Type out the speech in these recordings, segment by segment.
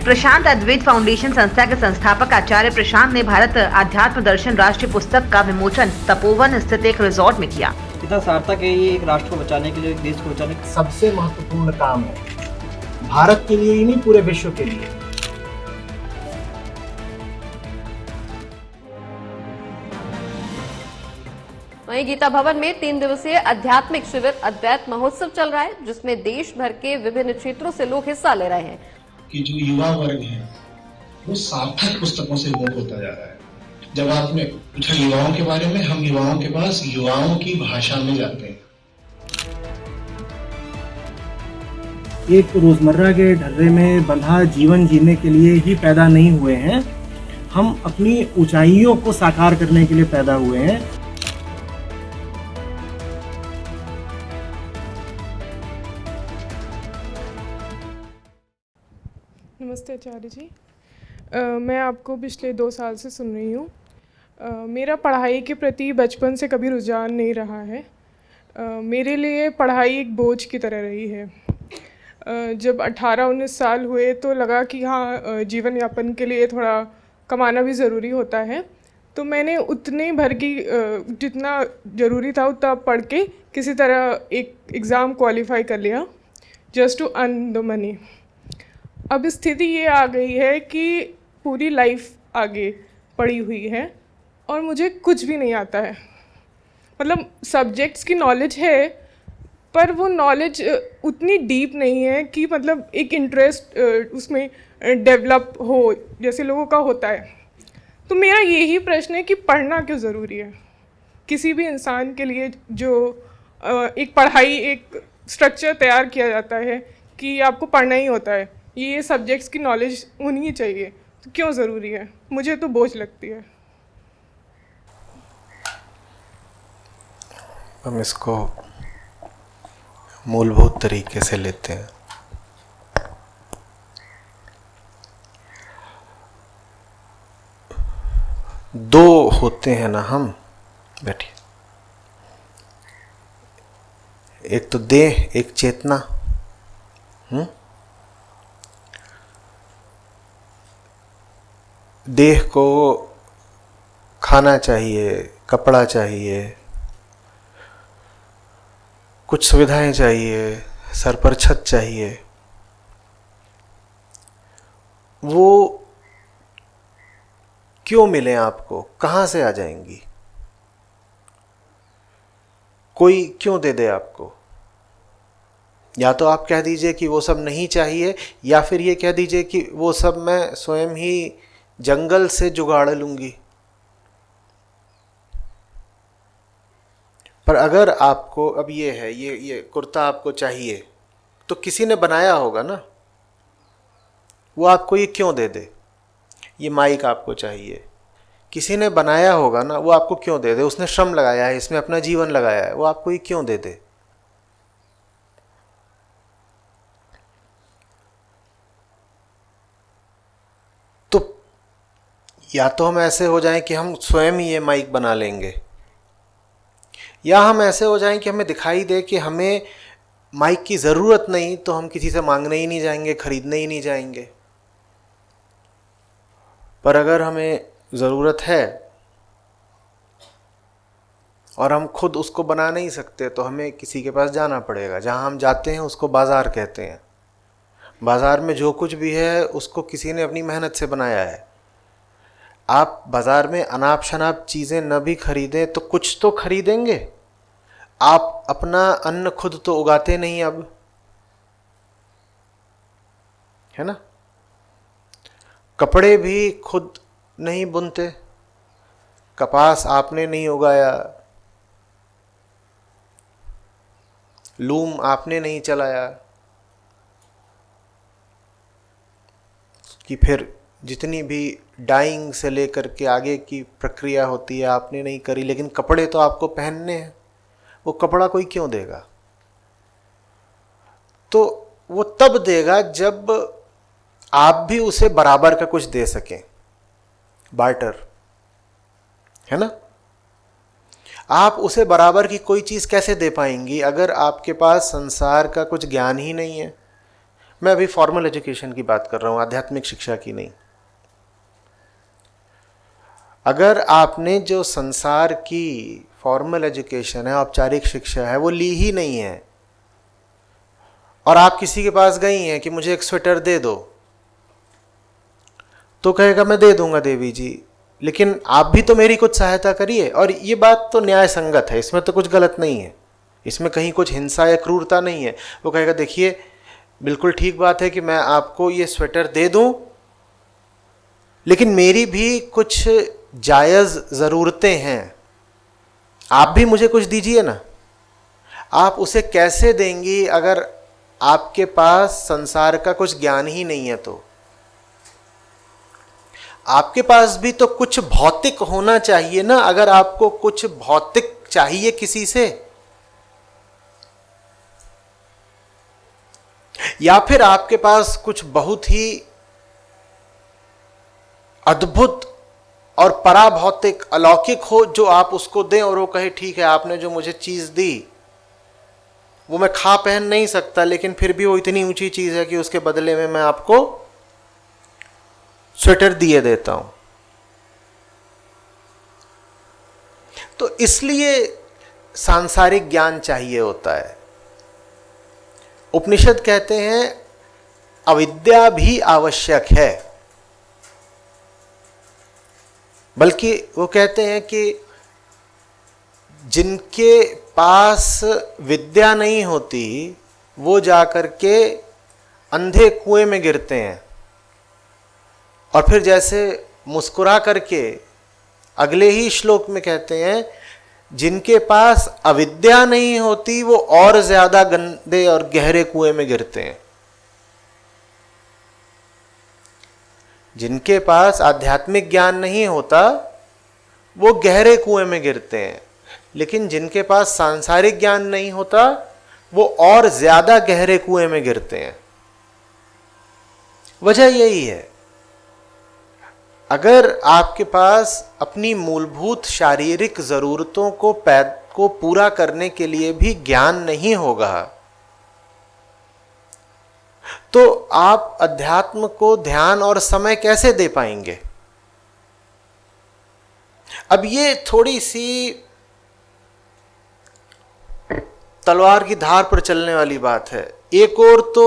प्रशांत अद्वैत foundation संस्था के संस्थापक आचार्य प्रशांत ने भारत आध्यात्म दर्शन राष्ट्रीय पुस्तक का विमोचन तपोवन स्थित एक रिजॉर्ट में किया। कितना सार्थक है ये, एक राष्ट्र को बचाने के लिए, एक देश को बचाने के लिए सबसे महत्वपूर्ण काम है, भारत के लिए ही नहीं पूरे विश्व के लिए। वहीं गीता भवन में 3 दिवसीय आध्यात्मिक शिविर अद्वैत महोत्सव चल रहा है, जिसमें देश भर के विभिन्न क्षेत्रों से लोग हिस्सा ले रहे हैं। कि जो युवा वर्ग है वो सार्थक पुस्तकों से मोह होता जा रहा है। जब आपने पूछा युवाओं के बारे में, हम युवाओं के पास युवाओं की भाषा में जाते हैं। एक रोजमर्रा के ढर्रे में बंधा जीवन जीने के लिए ही पैदा नहीं हुए हैं, हम अपनी ऊंचाइयों को साकार करने के लिए पैदा हुए हैं। नमस्ते आचार्य जी। मैं आपको पिछले 2 साल से सुन रही हूँ। मेरा पढ़ाई के प्रति बचपन से कभी रुझान नहीं रहा है। मेरे लिए पढ़ाई एक बोझ की तरह रही है। जब 18-19 साल हुए तो लगा कि हाँ, जीवन यापन के लिए थोड़ा कमाना भी ज़रूरी होता है। तो मैंने उतने भर की जितना ज़रूरी था उतना पढ़ के किसी तरह एक एग्ज़ाम क्वालिफाई कर लिया, just to earn the money. अब स्थिति ये आ गई है कि पूरी लाइफ आगे पड़ी हुई है और मुझे कुछ भी नहीं आता है। मतलब सब्जेक्ट्स की नॉलेज है, पर वो नॉलेज उतनी डीप नहीं है कि मतलब एक इंटरेस्ट उसमें डेवलप हो जैसे लोगों का होता है। तो मेरा यही प्रश्न है कि पढ़ना क्यों ज़रूरी है किसी भी इंसान के लिए। जो एक पढ़ाई, एक स्ट्रक्चर तैयार किया जाता है कि आपको पढ़ना ही होता है, ये सब्जेक्ट्स की नॉलेज होनी ही चाहिए, तो क्यों ज़रूरी है? मुझे तो बोझ लगती है। हम इसको मूलभूत तरीके से लेते हैं। दो होते हैं ना हम, बैठिए। एक तो देह, एक चेतना। देह को खाना चाहिए, कपड़ा चाहिए, कुछ सुविधाएं चाहिए, सर पर छत चाहिए। वो क्यों मिले आपको? कहाँ से आ जाएंगी? कोई क्यों दे दे आपको? या तो आप कह दीजिए कि वो सब नहीं चाहिए, या फिर ये कह दीजिए कि वो सब मैं स्वयं ही जंगल से जुगाड़ लूंगी। पर अगर आपको अब ये है, ये कुर्ता आपको चाहिए, तो किसी ने बनाया होगा ना। वो आपको ये क्यों दे दे? ये माइक आपको चाहिए, किसी ने बनाया होगा ना। वो आपको क्यों दे दे? उसने श्रम लगाया है, इसमें अपना जीवन लगाया है, वो आपको ये क्यों दे दे? तो या तो हम ऐसे हो जाएं कि हम स्वयं ही ये माइक बना लेंगे, या हम ऐसे हो जाएं कि हमें दिखाई दे कि हमें माइक की ज़रूरत नहीं, तो हम किसी से मांगने ही नहीं जाएंगे, खरीदने ही नहीं जाएंगे। पर अगर हमें ज़रूरत है और हम खुद उसको बना नहीं सकते, तो हमें किसी के पास जाना पड़ेगा। जहाँ हम जाते हैं उसको बाज़ार कहते हैं। बाज़ार में जो कुछ भी है उसको किसी ने अपनी मेहनत से बनाया है। आप बाज़ार में अनाप शनाप चीज़ें न भी खरीदें तो कुछ तो खरीदेंगे। आप अपना अन्न खुद तो उगाते नहीं अब, है ना। कपड़े भी खुद नहीं बुनते, कपास आपने नहीं उगाया, लूम आपने नहीं चलाया, कि फिर जितनी भी डाइंग से लेकर के आगे की प्रक्रिया होती है आपने नहीं करी। लेकिन कपड़े तो आपको पहनने हैं। वो कपड़ा कोई क्यों देगा? तो वो तब देगा जब आप भी उसे बराबर का कुछ दे सकें। बार्टर, है ना। आप उसे बराबर की कोई चीज़ कैसे दे पाएंगी अगर आपके पास संसार का कुछ ज्ञान ही नहीं है? मैं अभी फॉर्मल एजुकेशन की बात कर रहा हूँ, आध्यात्मिक शिक्षा की नहीं। अगर आपने जो संसार की फॉर्मल एजुकेशन है, औपचारिक शिक्षा है, वो ली ही नहीं है, और आप किसी के पास गई हैं कि मुझे एक स्वेटर दे दो, तो कहेगा मैं दे दूंगा देवी जी, लेकिन आप भी तो मेरी कुछ सहायता करिए। और ये बात तो न्याय संगत है, इसमें तो कुछ गलत नहीं है, इसमें कहीं कुछ हिंसा या क्रूरता नहीं है। वो कहेगा देखिए बिल्कुल ठीक बात है कि मैं आपको ये स्वेटर दे दूं, लेकिन मेरी भी कुछ जायज़ ज़रूरतें हैं, आप भी मुझे कुछ दीजिए ना। आप उसे कैसे देंगी अगर आपके पास संसार का कुछ ज्ञान ही नहीं है? तो आपके पास भी तो कुछ भौतिक होना चाहिए ना। अगर आपको कुछ भौतिक चाहिए किसी से, या फिर आपके पास कुछ बहुत ही अद्भुत और पराभौतिक अलौकिक हो जो आप उसको दें और वो कहे ठीक है आपने जो मुझे चीज दी वो मैं खा पहन नहीं सकता, लेकिन फिर भी वो इतनी ऊंची चीज है कि उसके बदले में मैं आपको स्वेटर दिए देता हूं। तो इसलिए सांसारिक ज्ञान चाहिए होता है। उपनिषद कहते हैं अविद्या भी आवश्यक है, बल्कि वो कहते हैं कि जिनके पास विद्या नहीं होती वो जाकर के अंधे कुएं में गिरते हैं, और फिर जैसे मुस्कुरा करके अगले ही श्लोक में कहते हैं जिनके पास अविद्या नहीं होती वो और ज्यादा गंदे और गहरे कुएं में गिरते हैं। जिनके पास आध्यात्मिक ज्ञान नहीं होता वो गहरे कुएं में गिरते हैं, लेकिन जिनके पास सांसारिक ज्ञान नहीं होता वो और ज्यादा गहरे कुएं में गिरते हैं। वजह यही है, अगर आपके पास अपनी मूलभूत शारीरिक जरूरतों को पूरा करने के लिए भी ज्ञान नहीं होगा तो आप अध्यात्म को ध्यान और समय कैसे दे पाएंगे? अब ये थोड़ी सी तलवार की धार पर चलने वाली बात है। एक और तो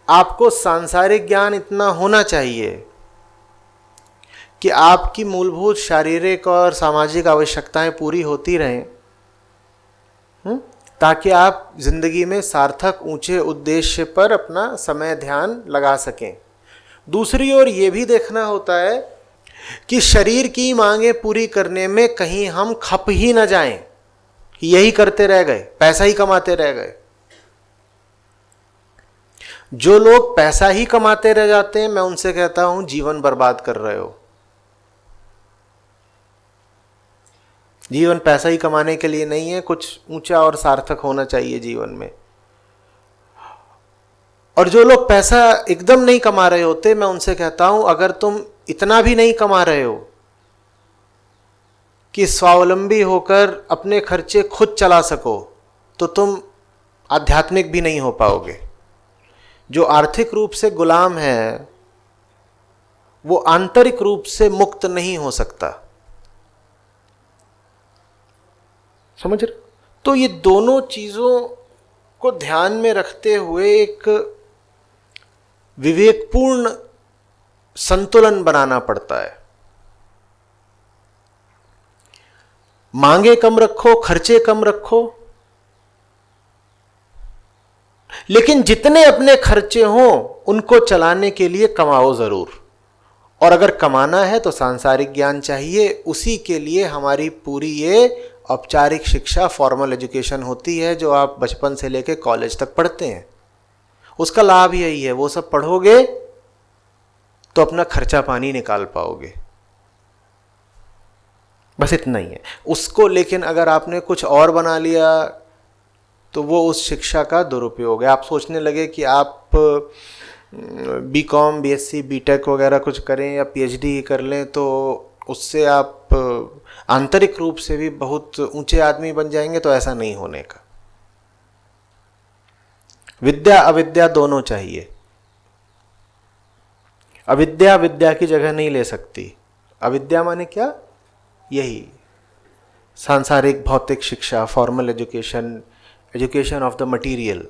आपको सांसारिक ज्ञान इतना होना चाहिए कि आपकी मूलभूत शारीरिक और सामाजिक आवश्यकताएं पूरी होती रहें, ताकि आप जिंदगी में सार्थक ऊंचे उद्देश्य पर अपना समय ध्यान लगा सकें। दूसरी ओर ये भी देखना होता है कि शरीर की मांगें पूरी करने में कहीं हम खप ही न जाएं, यही करते रह गए, पैसा ही कमाते रह गए। जो लोग पैसा ही कमाते रह जाते हैं मैं उनसे कहता हूं जीवन बर्बाद कर रहे हो। जीवन पैसा ही कमाने के लिए नहीं है, कुछ ऊंचा और सार्थक होना चाहिए जीवन में। और जो लोग पैसा एकदम नहीं कमा रहे होते मैं उनसे कहता हूं अगर तुम इतना भी नहीं कमा रहे हो कि स्वावलंबी होकर अपने खर्चे खुद चला सको तो तुम आध्यात्मिक भी नहीं हो पाओगे। जो आर्थिक रूप से गुलाम है वो आंतरिक रूप से मुक्त नहीं हो सकता। समझ रहे? तो ये दोनों चीजों को ध्यान में रखते हुए एक विवेकपूर्ण संतुलन बनाना पड़ता है। मांगे कम रखो, खर्चे कम रखो, लेकिन जितने अपने खर्चे हों उनको चलाने के लिए कमाओ जरूर। और अगर कमाना है तो सांसारिक ज्ञान चाहिए, उसी के लिए हमारी पूरी ये औपचारिक शिक्षा फॉर्मल एजुकेशन होती है जो आप बचपन से लेकर कॉलेज तक पढ़ते हैं। उसका लाभ यही है, वो सब पढ़ोगे तो अपना खर्चा पानी निकाल पाओगे, बस इतना ही है उसको। लेकिन अगर आपने कुछ और बना लिया तो वो उस शिक्षा का दुरुपयोग है। आप सोचने लगे कि आप बीकॉम, बीएससी, बीटेक वगैरह कुछ करें या पीएचडी ही कर लें तो उससे आप आंतरिक रूप से भी बहुत ऊंचे आदमी बन जाएंगे, तो ऐसा नहीं होने का। विद्या अविद्या दोनों चाहिए। अविद्या विद्या की जगह नहीं ले सकती। अविद्या माने क्या? यही सांसारिक भौतिक शिक्षा, formal education, education of the material,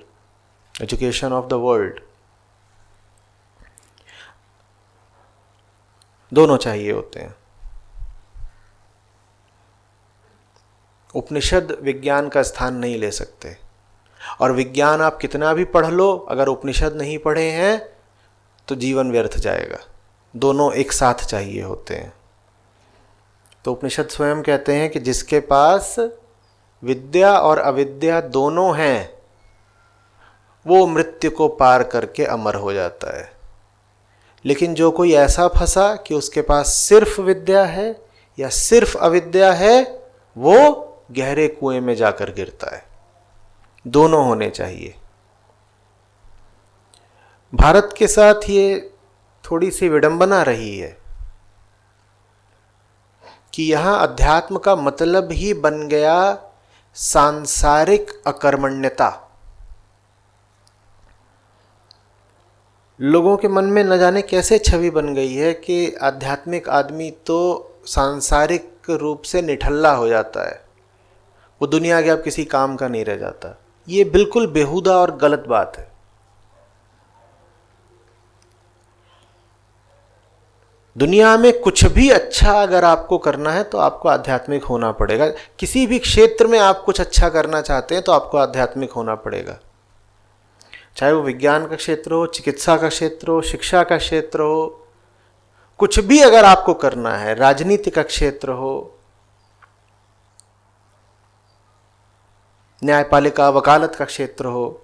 education of the world, दोनों चाहिए होते हैं। उपनिषद विज्ञान का स्थान नहीं ले सकते, और विज्ञान आप कितना भी पढ़ लो, अगर उपनिषद नहीं पढ़े हैं तो जीवन व्यर्थ जाएगा। दोनों एक साथ चाहिए होते हैं। तो उपनिषद स्वयं कहते हैं कि जिसके पास विद्या और अविद्या दोनों हैं, वो मृत्यु को पार करके अमर हो जाता है। लेकिन जो कोई ऐसा फंसा कि उसके पास सिर्फ विद्या है या सिर्फ अविद्या है, वो गहरे कुएं में जाकर गिरता है। दोनों होने चाहिए। भारत के साथ ये थोड़ी सी विडंबना रही है कि यहां अध्यात्म का मतलब ही बन गया सांसारिक अकर्मण्यता। लोगों के मन में न जाने कैसे छवि बन गई है कि आध्यात्मिक आदमी तो सांसारिक रूप से निठल्ला हो जाता है, वो दुनिया के अब किसी काम का नहीं रह जाता। ये बिल्कुल बेहुदा और गलत बात है। दुनिया में कुछ भी अच्छा अगर आपको करना है तो आपको आध्यात्मिक होना पड़ेगा। किसी भी क्षेत्र में आप कुछ अच्छा करना चाहते हैं तो आपको आध्यात्मिक होना पड़ेगा, चाहे वो विज्ञान का क्षेत्र हो, चिकित्सा का क्षेत्र हो, शिक्षा का क्षेत्र हो, कुछ भी अगर आपको करना है, राजनीति का क्षेत्र हो, न्यायपालिका वकालत का क्षेत्र हो,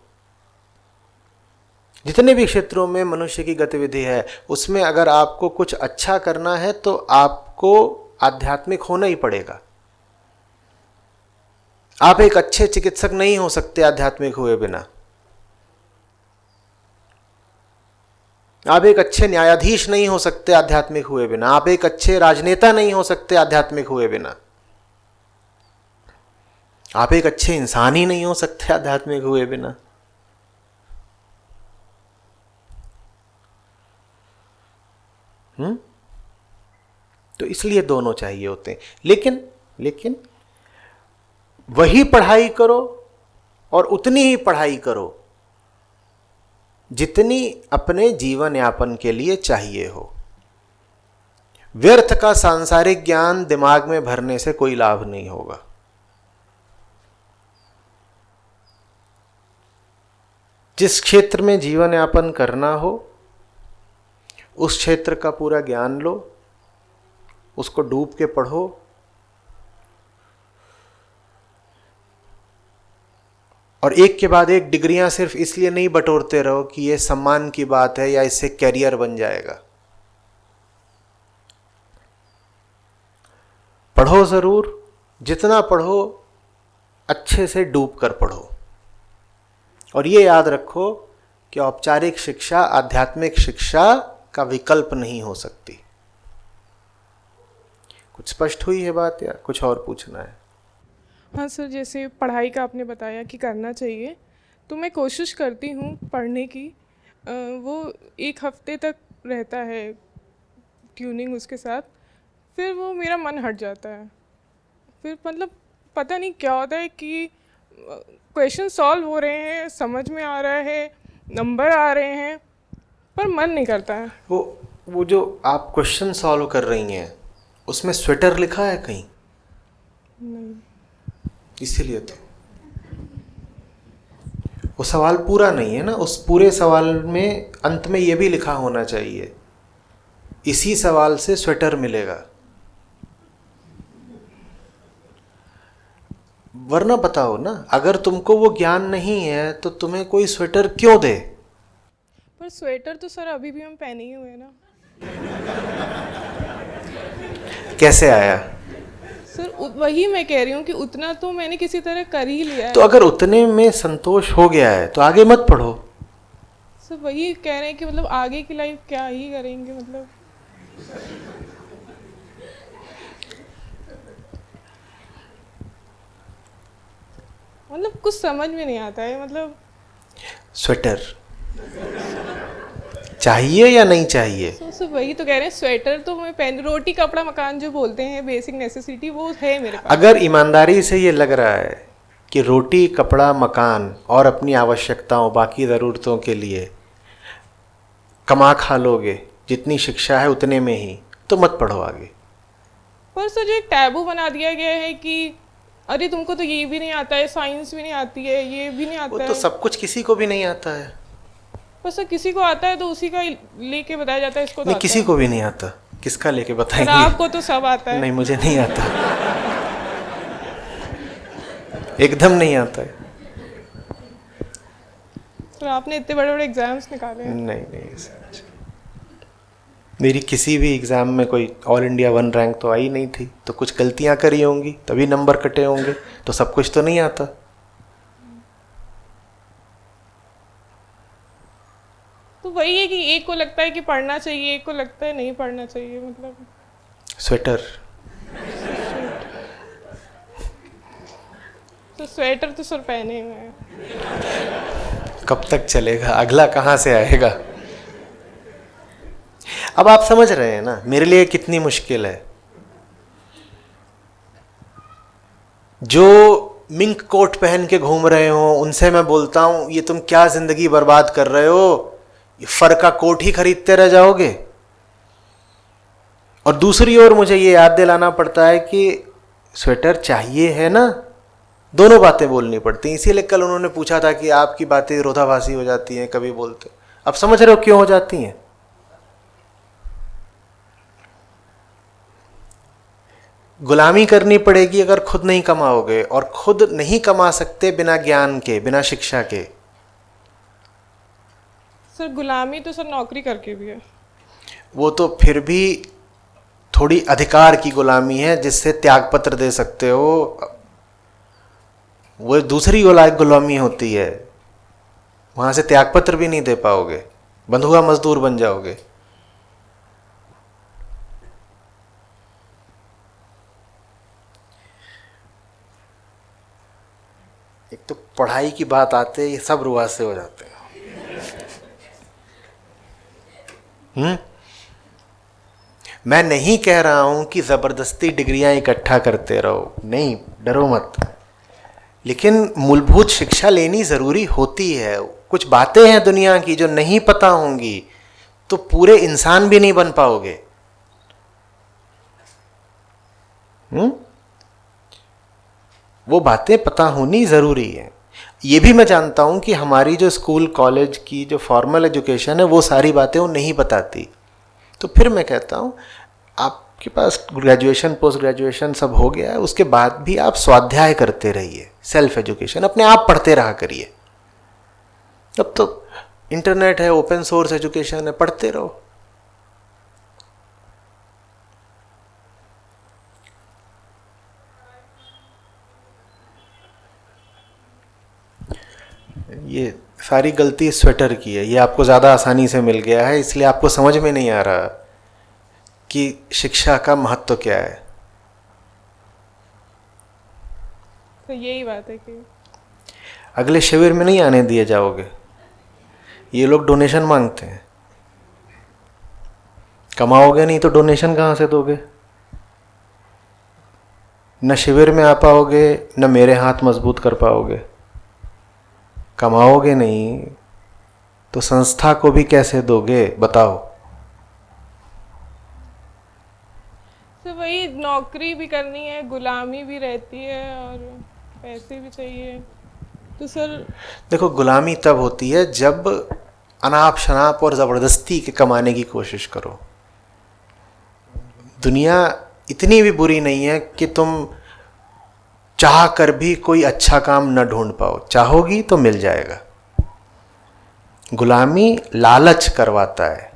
जितने भी क्षेत्रों में मनुष्य की गतिविधि है, उसमें अगर आपको कुछ अच्छा करना है तो आपको आध्यात्मिक होना ही पड़ेगा। आप एक अच्छे चिकित्सक नहीं हो सकते आध्यात्मिक हुए बिना। आप एक अच्छे न्यायाधीश नहीं हो सकते आध्यात्मिक हुए बिना। आप एक अच्छे राजनेता नहीं हो सकते आध्यात्मिक हुए बिना। आप एक अच्छे इंसान ही नहीं हो सकते आध्यात्मिक हुए बिना। तो इसलिए दोनों चाहिए होते हैं। लेकिन वही पढ़ाई करो और उतनी ही पढ़ाई करो जितनी अपने जीवन यापन के लिए चाहिए हो। व्यर्थ का सांसारिक ज्ञान दिमाग में भरने से कोई लाभ नहीं होगा। जिस क्षेत्र में जीवन यापन करना हो उस क्षेत्र का पूरा ज्ञान लो, उसको डूब के पढ़ो, और एक के बाद एक डिग्रियां सिर्फ इसलिए नहीं बटोरते रहो कि ये सम्मान की बात है या इससे कैरियर बन जाएगा। पढ़ो जरूर, जितना पढ़ो अच्छे से डूब कर पढ़ो, और ये याद रखो कि औपचारिक शिक्षा आध्यात्मिक शिक्षा का विकल्प नहीं हो सकती। कुछ स्पष्ट हुई है बात या कुछ और पूछना है? हाँ सर, जैसे पढ़ाई का आपने बताया कि करना चाहिए, तो मैं कोशिश करती हूँ पढ़ने की। वो एक हफ्ते तक रहता है ट्यूनिंग उसके साथ, फिर वो मेरा मन हट जाता है। फिर मतलब पता नहीं क्या होता है कि क्वेश्चन सॉल्व हो रहे हैं, समझ में आ रहा है, नंबर आ रहे हैं, पर मन नहीं करता है। वो जो आप क्वेश्चन सॉल्व कर रही हैं उसमें स्वेटर लिखा है कहीं? नहीं। इसीलिए तो वो सवाल पूरा नहीं है ना। उस पूरे सवाल में अंत में ये भी लिखा होना चाहिए, इसी सवाल से स्वेटर मिलेगा। वरना बताओ ना, अगर तुमको वो ज्ञान नहीं है तो तुम्हें कोई स्वेटर क्यों दे? पर स्वेटर तो सर अभी भी हम पहने ही हुए ना। कैसे आया? सर वही मैं कह रही हूँ कि उतना तो मैंने किसी तरह कर ही लिया है। तो अगर उतने में संतोष हो गया है तो आगे मत पढ़ो। सर वही कह रहे हैं कि मतलब आगे की लाइफ क्या ही करेंगे, मतलब कुछ समझ में नहीं आता है। मतलब स्वेटर चाहिए या नहीं चाहिए? तो सर वही तो कह रहे हैं, स्वेटर तो मैं पहन, रोटी कपड़ा मकान जो बोलते हैं बेसिक नेसेसिटी, वो है मेरे पास। अगर ईमानदारी से ये लग रहा है कि रोटी कपड़ा मकान और अपनी आवश्यकताओं बाकी ज़रूरतों के लिए कमा खा लोगे, जितनी शिक्षा है उतने में ही, तो मत पढ़ो आगे। पर सर जो एक टैबू बना दिया गया है कि अरे तुमको तो ये भी नहीं आता है, साइंस भी नहीं आती है, ये भी नहीं वो आता तो है। सब कुछ किसी को भी नहीं आता है। पर सर किसी को आता है तो उसी का लेके बताया जाता है, इसको तो नहीं, आता किसी है। को भी नहीं आता, किसका लेके पर बताएंगे? आपको तो सब आता है। नहीं, मुझे नहीं आता, एकदम नहीं आता है। सर आपने इतने बड़े बड़े एग्जाम्स निकाले हैं। नहीं सच। मेरी किसी भी एग्ज़ाम में कोई ऑल इंडिया 1 रैंक तो आई नहीं थी, तो कुछ गलतियां करी होंगी तभी नंबर कटे होंगे, तो सब कुछ तो नहीं आता। तो वही है कि एक को लगता है कि पढ़ना चाहिए, एक को लगता है नहीं पढ़ना चाहिए, मतलब स्वेटर, तो स्वेटर तो सर पहने हुए हैं। कब तक चलेगा? अगला कहाँ से आएगा? अब आप समझ रहे हैं ना मेरे लिए कितनी मुश्किल है। जो मिंक कोट पहन के घूम रहे हो उनसे मैं बोलता हूं ये तुम क्या जिंदगी बर्बाद कर रहे हो, ये फर का कोट ही खरीदते रह जाओगे। और दूसरी ओर मुझे ये याद दिलाना पड़ता है कि स्वेटर चाहिए है ना, दोनों बातें बोलनी पड़ती हैं। इसीलिए कल उन्होंने पूछा था कि आपकी बातें विरोधाभासी हो जाती हैं कभी बोलते, अब समझ रहे हो क्यों हो जाती हैं? गुलामी करनी पड़ेगी अगर खुद नहीं कमाओगे, और खुद नहीं कमा सकते बिना ज्ञान के, बिना शिक्षा के। सर गुलामी तो सर नौकरी करके भी है। वो तो फिर भी थोड़ी अधिकार की गुलामी है जिससे त्यागपत्र दे सकते हो, वो दूसरी गुलामी होती है, वहां से त्यागपत्र भी नहीं दे पाओगे, बंधुआ मजदूर बन जाओगे। एक तो पढ़ाई की बात आते ही सब रुआ से हो जाते हैं। मैं नहीं कह रहा हूं कि जबरदस्ती डिग्रियां इकट्ठा करते रहो, नहीं, डरो मत, लेकिन मूलभूत शिक्षा लेनी जरूरी होती है। कुछ बातें हैं दुनिया की जो नहीं पता होंगी तो पूरे इंसान भी नहीं बन पाओगे। वो बातें पता होनी ज़रूरी है। ये भी मैं जानता हूँ कि हमारी जो स्कूल कॉलेज की जो फॉर्मल एजुकेशन है वो सारी बातें वो नहीं बताती। तो फिर मैं कहता हूँ आपके पास ग्रेजुएशन पोस्ट ग्रेजुएशन सब हो गया है, उसके बाद भी आप स्वाध्याय करते रहिए, सेल्फ एजुकेशन अपने आप पढ़ते रहा करिए। अब तो इंटरनेट है, ओपन सोर्स एजुकेशन है, पढ़ते रहो। ये सारी गलती स्वेटर की है, ये आपको ज़्यादा आसानी से मिल गया है, इसलिए आपको समझ में नहीं आ रहा कि शिक्षा का महत्व क्या है। तो यही बात है कि अगले शिविर में नहीं आने दिए जाओगे, ये लोग डोनेशन मांगते हैं, कमाओगे नहीं तो डोनेशन कहाँ से दोगे? न शिविर में आ पाओगे, न मेरे हाथ मजबूत कर पाओगे। कमाओगे नहीं तो संस्था को भी कैसे दोगे बताओ? तो वही नौकरी भी करनी है, गुलामी भी रहती है और पैसे भी चाहिए। तो सर देखो, गुलामी तब होती है जब अनाप शनाप और ज़बरदस्ती के कमाने की कोशिश करो। दुनिया इतनी भी बुरी नहीं है कि तुम चाह कर भी कोई अच्छा काम न ढूंढ पाओ, चाहोगी तो मिल जाएगा। गुलामी लालच करवाता है।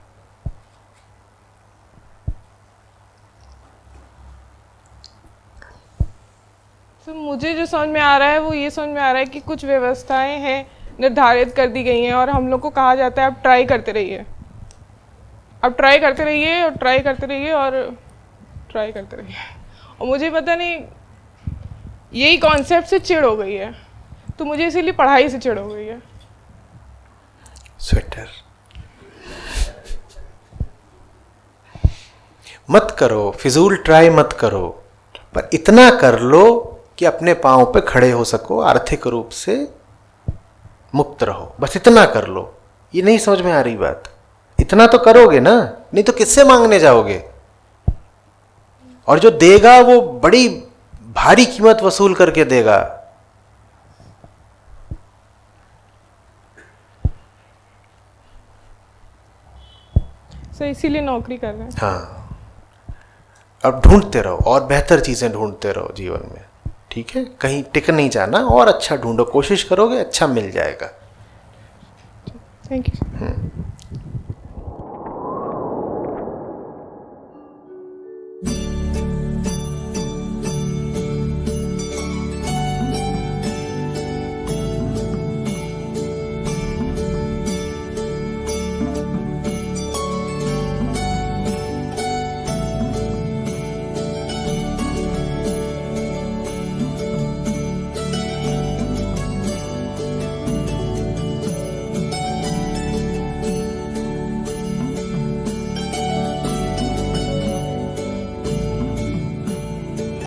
तो मुझे जो समझ में आ रहा है वो ये समझ में आ रहा है कि कुछ व्यवस्थाएं हैं, निर्धारित कर दी गई हैं और हम लोग को कहा जाता है आप ट्राई करते रहिए, आप ट्राई करते रहिए और ट्राई करते रहिए और ट्राई करते रहिए। और मुझे पता नहीं यही कॉन्सेप्ट से चिढ़ हो गई है, तो मुझे इसीलिए पढ़ाई से चिढ़ हो गई है। स्वेटर मत करो, फिजूल ट्राई मत करो, पर इतना कर लो कि अपने पाँव पे खड़े हो सको, आर्थिक रूप से मुक्त रहो। बस इतना कर लो। ये नहीं समझ में आ रही बात? इतना तो करोगे ना, नहीं तो किससे मांगने जाओगे? और जो देगा वो बड़ी भारी कीमत वसूल करके देगा। सर इसीलिए नौकरी कर रहे हैं। हाँ, अब ढूंढते रहो और बेहतर चीजें ढूंढते रहो जीवन में, ठीक है? कहीं टिक नहीं जाना, और अच्छा ढूंढो, कोशिश करोगे अच्छा मिल जाएगा। Thank you.